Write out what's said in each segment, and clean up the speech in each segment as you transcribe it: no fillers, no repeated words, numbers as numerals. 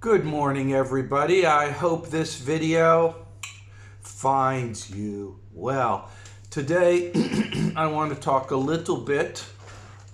Good morning, everybody. I hope this video finds you well. Today, I want to talk a little bit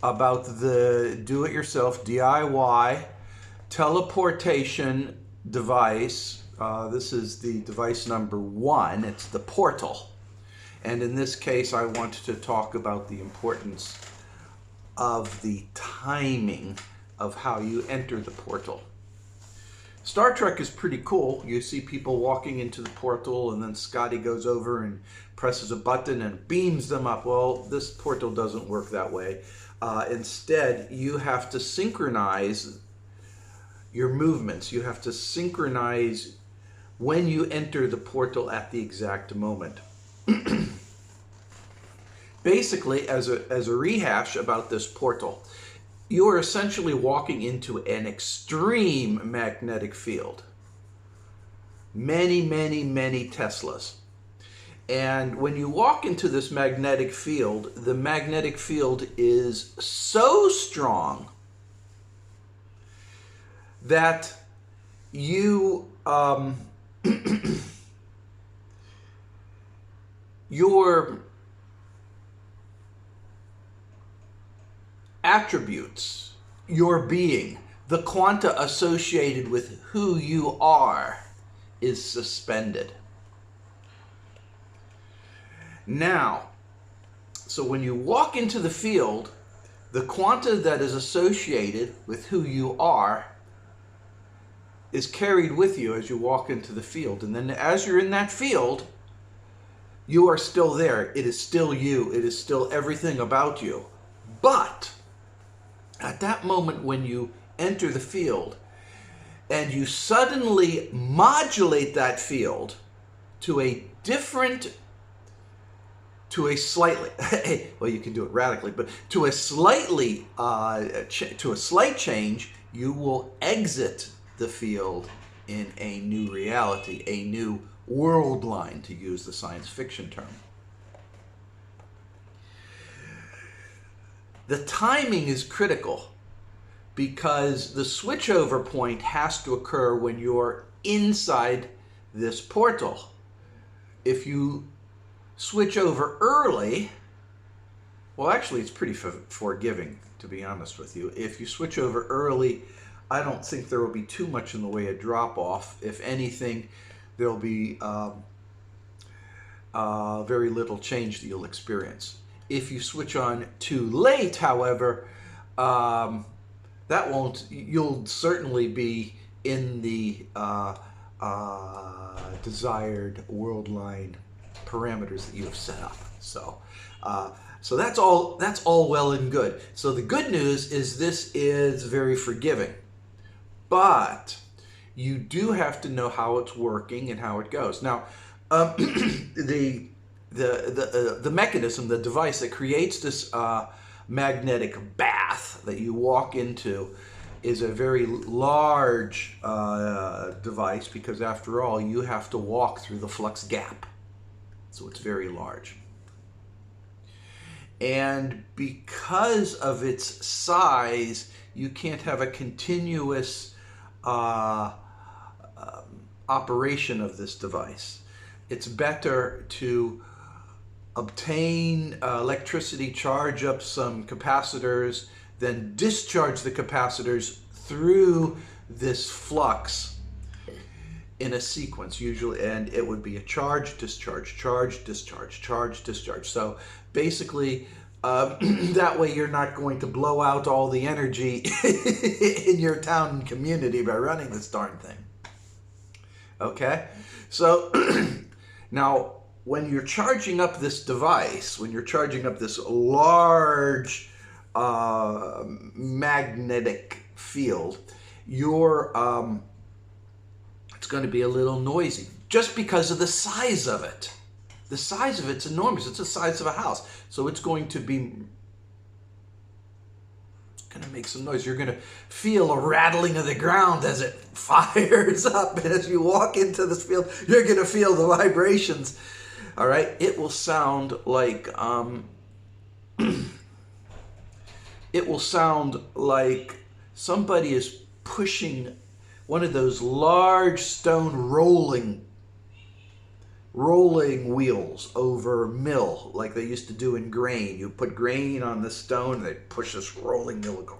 about the do-it-yourself DIY teleportation device. This is the device number 1. It's the portal. And in this case, I want to talk about the importance of the timing of how you enter the portal. Star Trek is pretty cool. You see people walking into the portal and then Scotty goes over and presses a button and beams them up. Well, this portal doesn't work that way. Instead, you have to synchronize your movements. You have to synchronize when you enter the portal at the exact moment. Basically, as a rehash about this portal, you are essentially walking into an extreme magnetic field. Many, many, many Teslas. And when you walk into this magnetic field, the magnetic field is so strong that you your attributes, your being, the quanta associated with who you are is suspended. Now, so when you walk into the field, the quanta that is associated with who you are is carried with you as you walk into the field. And then as you're in that field, you are still there. It is still you. It is still everything about you. But at that moment when you enter the field and you suddenly modulate that field to a slightly, well, you can do it radically, but to a slight change, you will exit the field in a new reality, a new world line, to use the science fiction term. The timing is critical because the switchover point has to occur when you're inside this portal. If you switch over early, well, actually, it's pretty forgiving, to be honest with you. If you switch over early, I don't think there will be too much in the way of drop-off. If anything, there'll be very little change that you'll experience. If you switch on too late, however, you'll certainly be in the desired world line parameters that you have set up. So that's all well and good. So the good news is this is very forgiving, but you do have to know how it's working and how it goes. Now, the mechanism, the device that creates this magnetic bath that you walk into is a very large device because, after all, you have to walk through the flux gap. So it's very large. And because of its size, you can't have a continuous operation of this device. It's better to obtain electricity, charge up some capacitors, then discharge the capacitors through this flux in a sequence usually, and it would be a charge, discharge, charge, discharge, charge, discharge. So basically, that way you're not going to blow out all the energy in your town and community by running this darn thing. Okay? So now, when you're charging up this device, when you're charging up this large magnetic field, it's going to be a little noisy just because of the size of it. The size of it's enormous. It's the size of a house. So it's going to make some noise. You're going to feel a rattling of the ground as it fires up. And as you walk into this field, you're going to feel the vibrations. All right? It will sound like somebody is pushing one of those large stone rolling wheels over mill, like they used to do in grain. You put grain on the stone, and they push this rolling mill and go,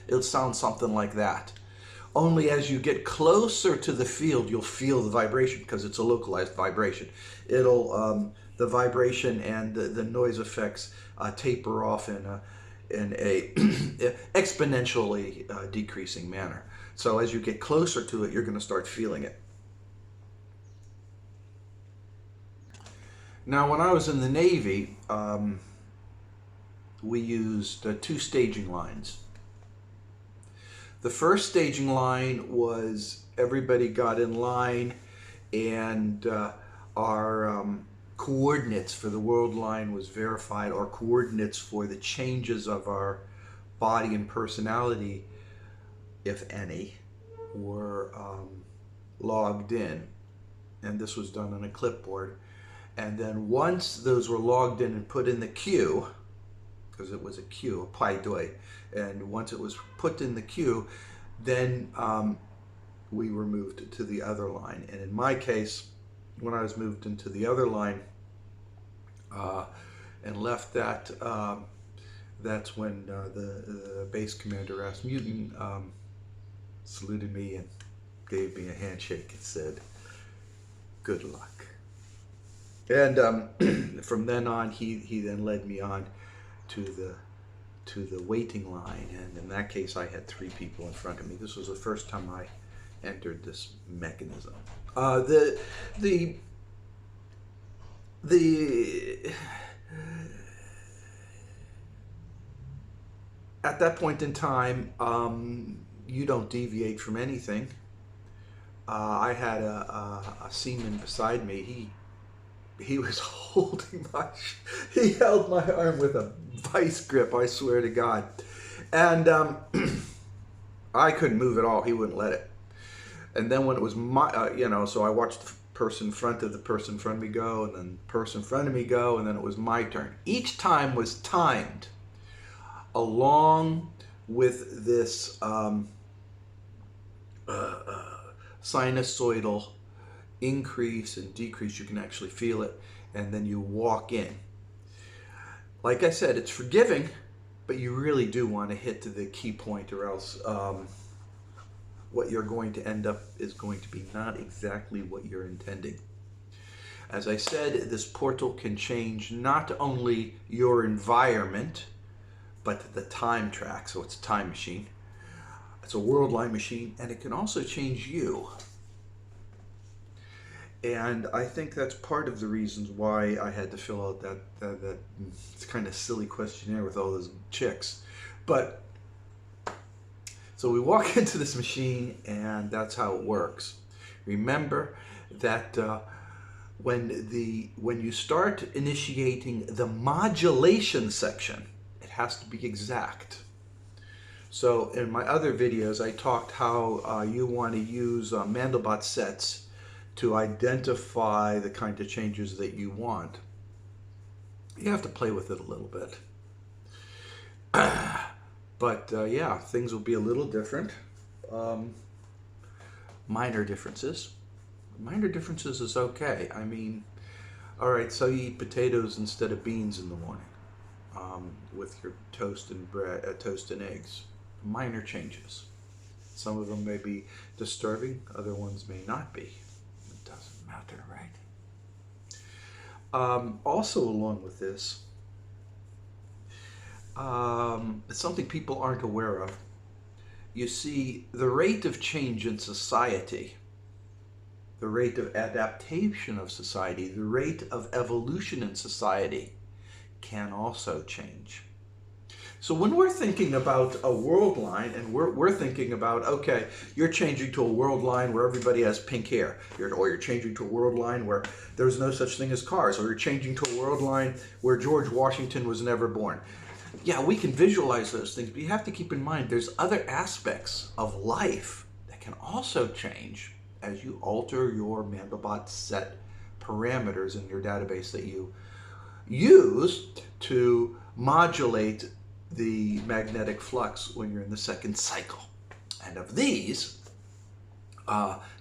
it'll sound something like that. Only as you get closer to the field, you'll feel the vibration, because it's a localized vibration. It'll the vibration and the noise effects taper off in a exponentially decreasing manner. So as you get closer to it, you're going to start feeling it. Now, when I was in the Navy, we used 2 staging lines. The first staging line was everybody got in line, and our coordinates for the world line was verified. Our coordinates for the changes of our body and personality, if any, were logged in. And this was done on a clipboard. And then once those were logged in and put in the queue, because it was a queue, a pai doi, and once it was put in the queue, then we were moved to the other line. And in my case, when I was moved into the other line and left that, that's when the base commander, Rasmussen, saluted me and gave me a handshake and said, "Good luck." And from then on, he then led me on to the waiting line, and in that case, I had 3 people in front of me. This was the first time I entered this mechanism. At that point in time, you don't deviate from anything. I had a seaman beside me. He was holding he held my arm with a vice grip, I swear to God. And I couldn't move at all. He wouldn't let it. And then when it was my, so I watched the person in front of the person in front of me go, and then the person in front of me go, and then it was my turn. Each time was timed along with this sinusoidal increase and decrease. You can actually feel it, and then you walk in. Like I said, it's forgiving, but you really do want to hit to the key point, or else what you're going to end up is going to be not exactly what you're intending. As I said, this portal can change not only your environment, but the time track. So it's a time machine. It's a world line machine, and it can also change you. And I think that's part of the reasons why I had to fill out that kind of silly questionnaire with all those chicks. But so we walk into this machine, and that's how it works. Remember that when you start initiating the modulation section, it has to be exact. So in my other videos, I talked how you want to use Mandelbrot sets to identify the kind of changes that you want. You have to play with it a little bit. But yeah, things will be a little different. Minor differences. Minor differences is okay. I mean, all right, so you eat potatoes instead of beans in the morning with your toast and bread, toast and eggs. Minor changes. Some of them may be disturbing, other ones may not be. It doesn't matter, right? Also along with this, it's something people aren't aware of. You see, the rate of change in society, the rate of adaptation of society, the rate of evolution in society can also change. So when we're thinking about a world line, and we're thinking about, okay, you're changing to a world line where everybody has pink hair, or you're changing to a world line where there's no such thing as cars, or you're changing to a world line where George Washington was never born. Yeah, we can visualize those things, but you have to keep in mind there's other aspects of life that can also change as you alter your Mandelbrot set parameters in your database that you use to modulate the magnetic flux when you're in the second cycle. And of these,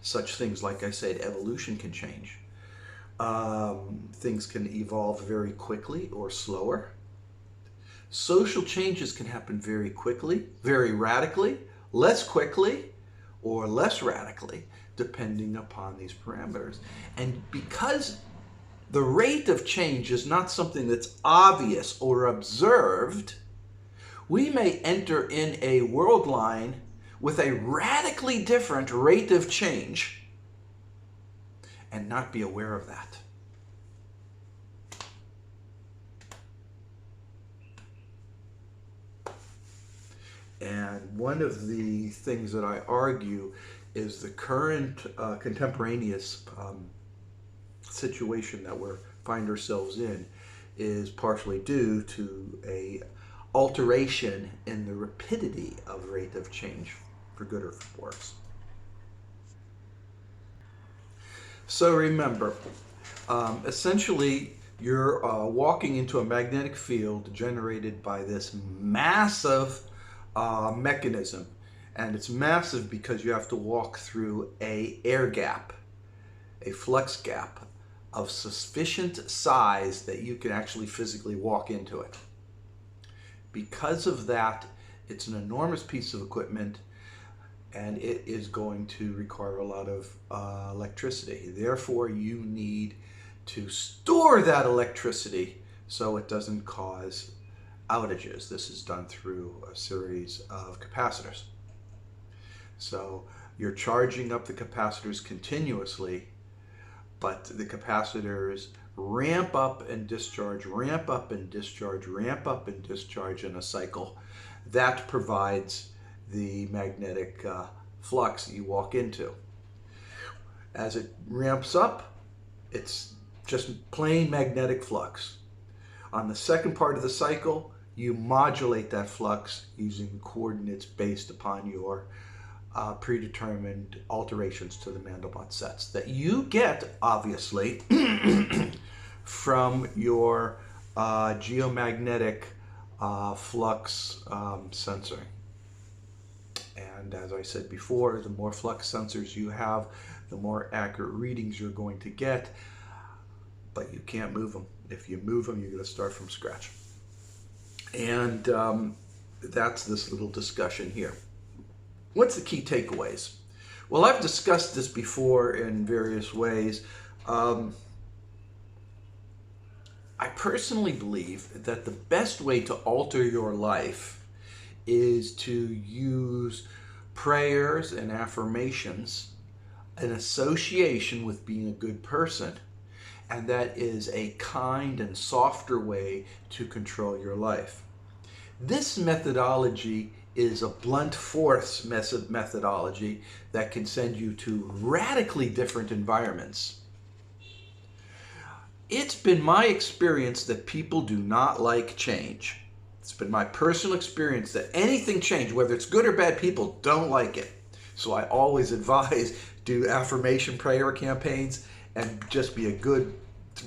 such things, like I said, evolution can change. Things can evolve very quickly or slower. Social changes can happen very quickly, very radically, less quickly, or less radically, depending upon these parameters. And because the rate of change is not something that's obvious or observed, we may enter in a world line with a radically different rate of change and not be aware of that. And one of the things that I argue is the current contemporaneous situation that we find ourselves in is partially due to a alteration in the rapidity of rate of change, for good or for worse. So remember, essentially you're walking into a magnetic field generated by this massive mechanism, and it's massive because you have to walk through a air gap, a flux gap of sufficient size that you can actually physically walk into it. Because of that, it's an enormous piece of equipment, and it is going to require a lot of electricity. Therefore, you need to store that electricity so it doesn't cause outages. This is done through a series of capacitors. So you're charging up the capacitors continuously, but the capacitors ramp up and discharge, ramp up and discharge, ramp up and discharge in a cycle. That provides the magnetic flux that you walk into. As it ramps up, it's just plain magnetic flux. On the second part of the cycle, you modulate that flux using coordinates based upon your predetermined alterations to the Mandelbrot sets that you get, obviously, from your geomagnetic flux sensor. And as I said before, the more flux sensors you have, the more accurate readings you're going to get, but you can't move them. If you move them, you're going to start from scratch. And that's this little discussion here. What's the key takeaways? Well, I've discussed this before in various ways. I personally believe that the best way to alter your life is to use prayers and affirmations in association with being a good person. And that is a kind and softer way to control your life. This methodology is a blunt force methodology that can send you to radically different environments. It's been my experience that people do not like change. It's been my personal experience that anything change, whether it's good or bad, people don't like it. So I always advise, do affirmation prayer campaigns and just be a good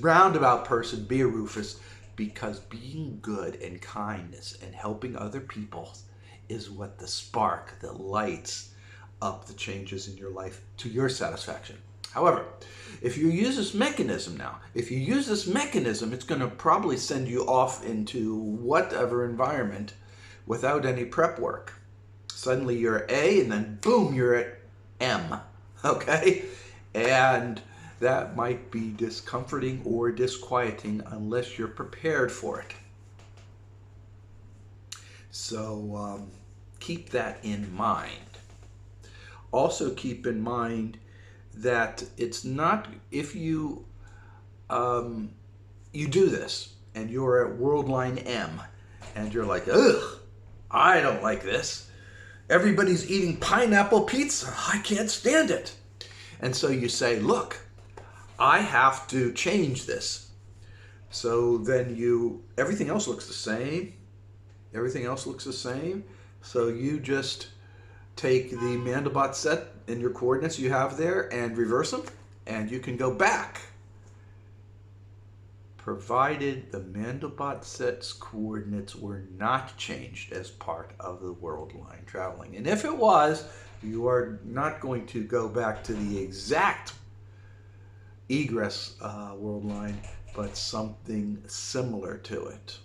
roundabout person, be a Rufus, because being good and kindness and helping other people is what the spark that lights up the changes in your life to your satisfaction. However, if you use this mechanism now, it's going to probably send you off into whatever environment without any prep work. Suddenly you're at A and then boom, you're at M, okay? And that might be discomforting or disquieting unless you're prepared for it. So keep that in mind. Also keep in mind that it's not, if you you do this and you're at world line M and you're like, ugh, I don't like this. Everybody's eating pineapple pizza. I can't stand it. And so you say, look, I have to change this. So then everything else looks the same. Everything else looks the same. So you just take the Mandelbrot set and your coordinates you have there and reverse them, and you can go back provided the Mandelbrot set's coordinates were not changed as part of the world line traveling. And if it was, you are not going to go back to the exact egress world line, but something similar to it.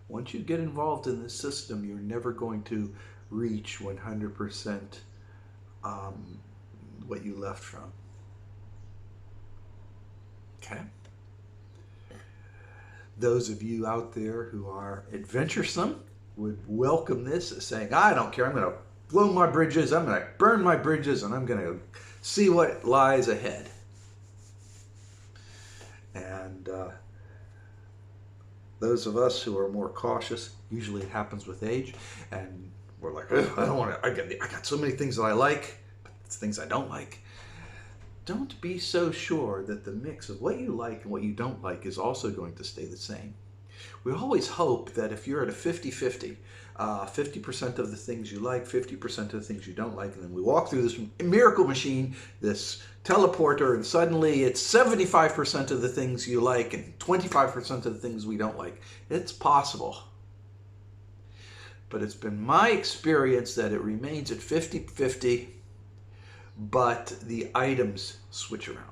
Once you get involved in the system, you're never going to reach 100% what you left from. Okay? Those of you out there who are adventuresome would welcome this as saying, I don't care, I'm going to blow my bridges, I'm going to burn my bridges, and I'm going to see what lies ahead. And those of us who are more cautious, usually it happens with age, and we're like, I don't want to, I got so many things that I like, but it's things I don't like. Don't be so sure that the mix of what you like and what you don't like is also going to stay the same. We always hope that if you're at a 50-50, 50% of the things you like, 50% of the things you don't like, and then we walk through this miracle machine, this teleporter, and suddenly it's 75% of the things you like and 25% of the things we don't like. It's possible. But it's been my experience that it remains at 50-50, but the items switch around.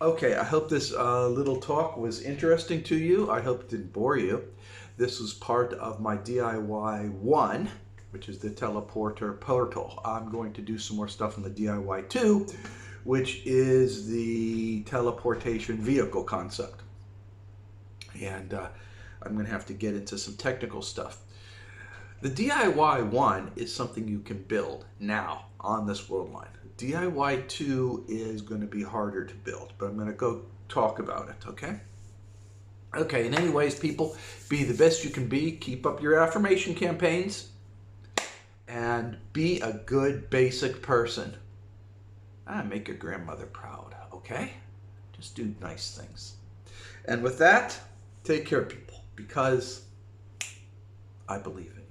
Okay, I hope this little talk was interesting to you. I hope it didn't bore you. This was part of my DIY 1, which is the teleporter portal. I'm going to do some more stuff in the DIY 2, which is the teleportation vehicle concept. And I'm going to have to get into some technical stuff. The DIY 1 is something you can build now on this world line. DIY 2 is going to be harder to build, but I'm going to go talk about it, okay? Okay, in any ways, people, be the best you can be. Keep up your affirmation campaigns. And be a good, basic person. Make your grandmother proud, okay? Just do nice things. And with that, take care, people, because I believe in